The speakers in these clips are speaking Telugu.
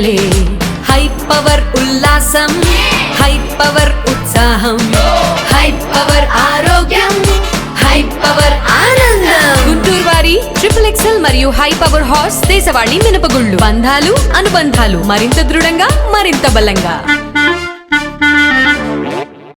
పండగలే హై పవర్ ఉల్లాసం హై పవర్ ఉత్సాహం హై పవర్ ఆరోగ్యం హై పవర్ ఆనందం గుంటూరు వారి XXL మరియు హై పవర్ హార్స్ దేశవాళీ మినపగుళ్ళు బంధాలు అనుబంధాలు మరింత దృఢంగా మరింత బలంగా.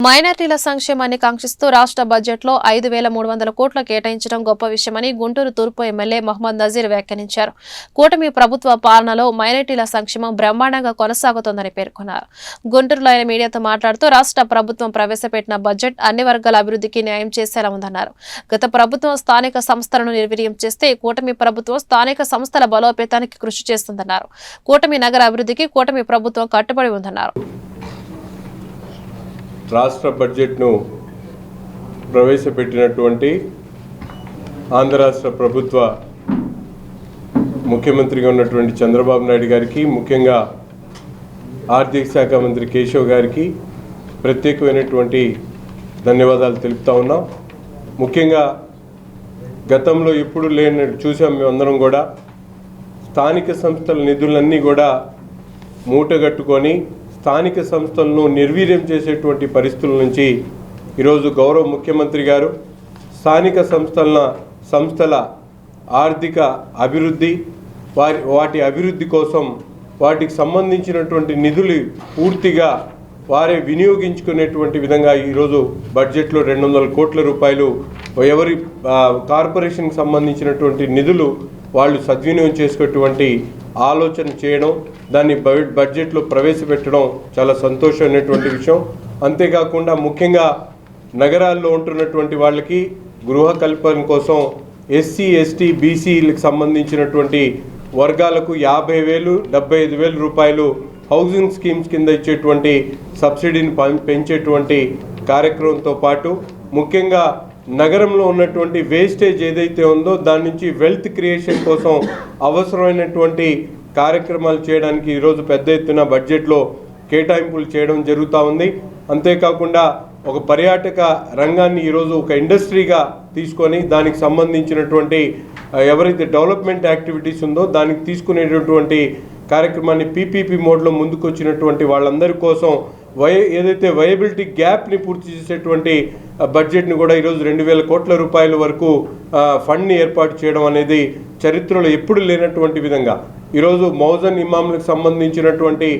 మైనార్టీల సంక్షేమాన్ని కాంక్షిస్తూ రాష్ట్ర బడ్జెట్లో 5,300 కోట్లు కేటాయించడం గొప్ప విషయమని గుంటూరు తూర్పు ఎమ్మెల్యే మహమ్మద్ నజీర్ వ్యాఖ్యానించారు. కూటమి ప్రభుత్వ పాలనలో మైనార్టీల సంక్షేమం బ్రహ్మాండంగా కొనసాగుతోందని పేర్కొన్నారు. గుంటూరులో ఆయన మీడియాతో మాట్లాడుతూ రాష్ట్ర ప్రభుత్వం ప్రవేశపెట్టిన బడ్జెట్ అన్ని వర్గాల అభివృద్ధికి న్యాయం చేసేలా ఉందన్నారు. గత ప్రభుత్వం స్థానిక సంస్థలను నిర్వీర్యం చేస్తే కూటమి ప్రభుత్వం స్థానిక సంస్థల బలోపేతానికి కృషి చేస్తుందన్నారు. కూటమి నగర అభివృద్ధికి కూటమి ప్రభుత్వం కట్టుబడి ఉందన్నారు. రాష్ట్ర బడ్జెట్ను ప్రవేశపెట్టినటువంటి ఆంధ్ర రాష్ట్ర ప్రభుత్వ ముఖ్యమంత్రిగా ఉన్నటువంటి చంద్రబాబు నాయుడు గారికి, ముఖ్యంగా ఆర్థిక శాఖ మంత్రి కేశవ్ గారికి ప్రత్యేకమైనటువంటి ధన్యవాదాలు తెలుపుతా ఉన్నాం. ముఖ్యంగా గతంలో ఎప్పుడు లేని చూసాం మేమందరం కూడా. స్థానిక సంస్థల నిధులన్నీ కూడా మూటగట్టుకొని స్థానిక సంస్థలను నిర్వీర్యం చేసేటువంటి పరిస్థితుల నుంచి ఈరోజు గౌరవ ముఖ్యమంత్రి గారు స్థానిక సంస్థల ఆర్థిక అభివృద్ధి, వాటి అభివృద్ధి కోసం వాటికి సంబంధించినటువంటి నిధులు పూర్తిగా వారే వినియోగించుకునేటువంటి విధంగా ఈరోజు బడ్జెట్లో 200 కోట్ల రూపాయలు ఎవరి కార్పొరేషన్కి సంబంధించినటువంటి నిధులు వాళ్ళు సద్వినియోగం చేసుకునేటువంటి ఆలోచన చేయడం, దాన్ని బడ్జెట్లో ప్రవేశపెట్టడం చాలా సంతోషమైనటువంటి విషయం. అంతేకాకుండా ముఖ్యంగా నగరాల్లో ఉంటున్నటువంటి వాళ్ళకి గృహ కల్పన కోసం SC, ST, BCలకు సంబంధించినటువంటి వర్గాలకు 50,000, 75,000 రూపాయలు హౌసింగ్ స్కీమ్స్ కింద ఇచ్చేటువంటి సబ్సిడీని పెంచేటువంటి కార్యక్రమంతో పాటు ముఖ్యంగా నగరంలో ఉన్నటువంటి వేస్టేజ్ ఏదైతే ఉందో దాని నుంచి వెల్త్ క్రియేషన్ కోసం అవసరమైనటువంటి కార్యక్రమాలు చేయడానికి ఈరోజు పెద్ద ఎత్తున బడ్జెట్లో కేటాయింపులు చేయడం జరుగుతూ ఉంది. అంతేకాకుండా ఒక పర్యాటక రంగాన్ని ఈరోజు ఒక ఇండస్ట్రీగా తీసుకొని దానికి సంబంధించినటువంటి ఎవరైతే డెవలప్మెంట్ యాక్టివిటీస్ ఉందో దానికి తీసుకునేటటువంటి కార్యక్రమాన్ని PPP మోడ్లో ముందుకు వచ్చినటువంటి వాళ్ళందరి కోసం ఏదైతే వయబిలిటీ గ్యాప్ని పూర్తి చేసేటువంటి బడ్జెట్ని కూడా ఈరోజు 2,000 కోట్ల రూపాయల వరకు ఫండ్ని ఏర్పాటు చేయడం అనేది చరిత్రలో ఎప్పుడు లేనటువంటి విధంగా ఈరోజు మౌజన్ ఇమాంలకు సంబంధించినటువంటి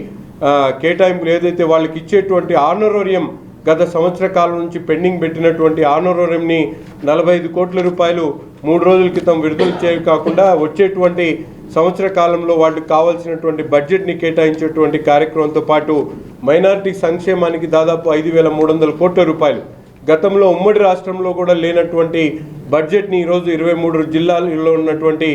కేటాయింపులు ఏదైతే వాళ్ళకి ఇచ్చేటువంటి ఆనరోరియం గత సంవత్సర కాలం నుంచి పెండింగ్ పెట్టినటువంటి ఆనరోరియంని 45 కోట్ల రూపాయలు 3 రోజుల క్రితం విడుదల చేయ కాకుండా వచ్చేటువంటి సంవత్సర కాలంలో వాళ్ళకి కావాల్సినటువంటి బడ్జెట్ని కేటాయించేటువంటి కార్యక్రమంతో పాటు మైనారిటీ సంక్షేమానికి దాదాపు 5,300 కోట్ల రూపాయలు గతంలో ఉమ్మడి రాష్ట్రంలో కూడా లేనటువంటి బడ్జెట్ని ఈరోజు 23 జిల్లాల్లో ఉన్నటువంటి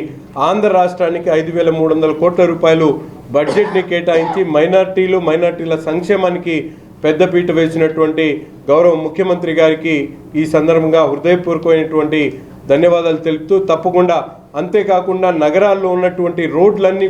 ఆంధ్ర రాష్ట్రానికి 5,300 కోట్ల రూపాయలు బడ్జెట్ని కేటాయించి మైనారిటీల సంక్షేమానికి పెద్దపీట వేసినటువంటి గౌరవ ముఖ్యమంత్రి గారికి ఈ సందర్భంగా హృదయపూర్వకమైనటువంటి ధన్యవాదాలు తెలుపుతూ తప్పకుండా అంతేకాకుండా నగరాల్లో ఉన్నటువంటి రోడ్లన్నీ